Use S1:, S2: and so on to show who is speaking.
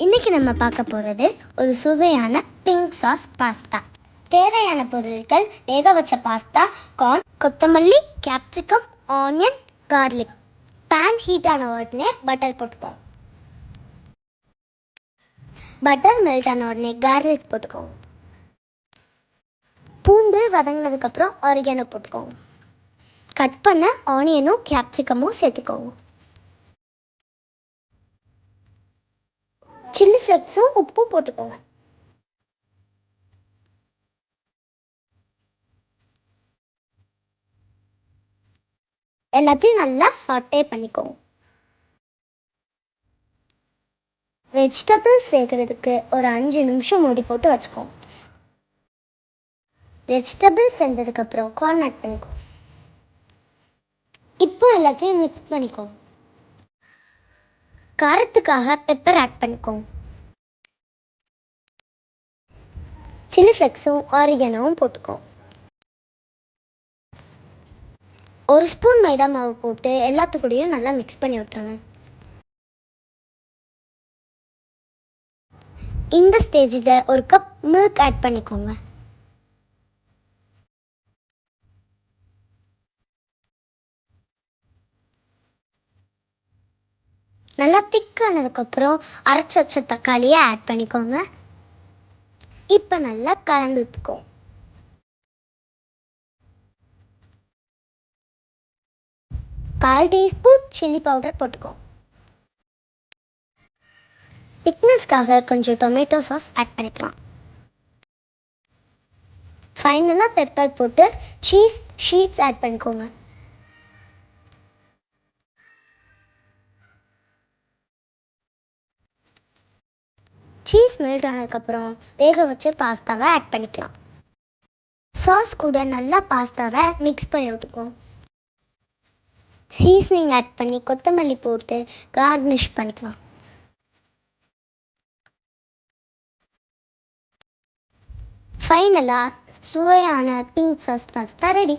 S1: இன்றைக்கி நம்ம பார்க்க போகிறது ஒரு சுவையான பிங்க் சாஸ் பாஸ்தா. தேவையான பொருட்கள்: வேக வச்ச பாஸ்தா, கார்ன், கொத்தமல்லி, capsicum, onion, garlic. Pan heat ஆன உடனே பட்டர் போட்டுக்கோங்க. பட்டர் மெல்ட் ஆன உடனே கார்லிக் போட்டுக்கோங்க. பூண்டு வதங்கினதுக்கப்புறம் ஆரிகானோ போட்டுக்கோங்க. கட் பண்ண ஆனியனும் கேப்சிகமும் சேர்த்துக்கோங்க. சில்லி ஃப்ளேக்ஸும் உப்பும் போட்டுக்கோங்க. எல்லாத்தையும் நல்லா சாட்டே பண்ணிக்கோங்க. வெஜிடபிள்ஸ் வேகிறதுக்கு ஒரு 5 நிமிஷம் மூடி போட்டு வச்சுக்கோங்க. வெஜிடபிள்ஸ் வெந்ததுக்கப்புறம் கார்ன் ஆட் பண்ணிக்கோங்க. இப்போ எல்லாத்தையும் மிக்ஸ் பண்ணிக்கோங்க. காரத்துக்காக பெப்பர் ஆட் பண்ணிக்கோங்க. சில்லி ஃப்ளேக்ஸும் ஆரிகானோவும் போட்டுக்கோங்க. 1 ஸ்பூன் மைதா மாவு போட்டு எல்லாத்துக்கூடையும் நல்லா மிக்ஸ் பண்ணி விட்டுருங்க. இந்த ஸ்டேஜில் 1 கப் மில்க் ஆட் பண்ணிக்கோங்க. நல்லா திக்கானதுக்கப்புறம் அரைச்சி வச்ச தக்காளியை ஆட் பண்ணிக்கோங்க. இப்போ நல்லா கலந்து விட்டுக்கோங்க. 1/4 டீஸ்பூன் சில்லி பவுடர் போட்டுக்கோங்க. திக்னஸ்க்காக கொஞ்சம் டொமேட்டோ சாஸ் ஆட் பண்ணிக்கலாம். ஃபைனலாக பெப்பர் போட்டு சீஸ் ஷீட்ஸ் ஆட் பண்ணிக்கோங்க. சீஸ் மெல்ட் ஆனதுக்கப்புறம் வேக வச்சு பாஸ்தாவை ஆட் பண்ணிக்கலாம். சாஸ் கூட நல்லா பாஸ்தாவை மிக்ஸ் பண்ணி விட்டுக்கோங்க. சீசனிங் ஆட் பண்ணி கொத்தமல்லி போட்டு கார்னிஷ் பண்ணிக்கலாம். ஃபைனலாக சுவையான பிங்க் சாஸ் பாஸ்தா ரெடி.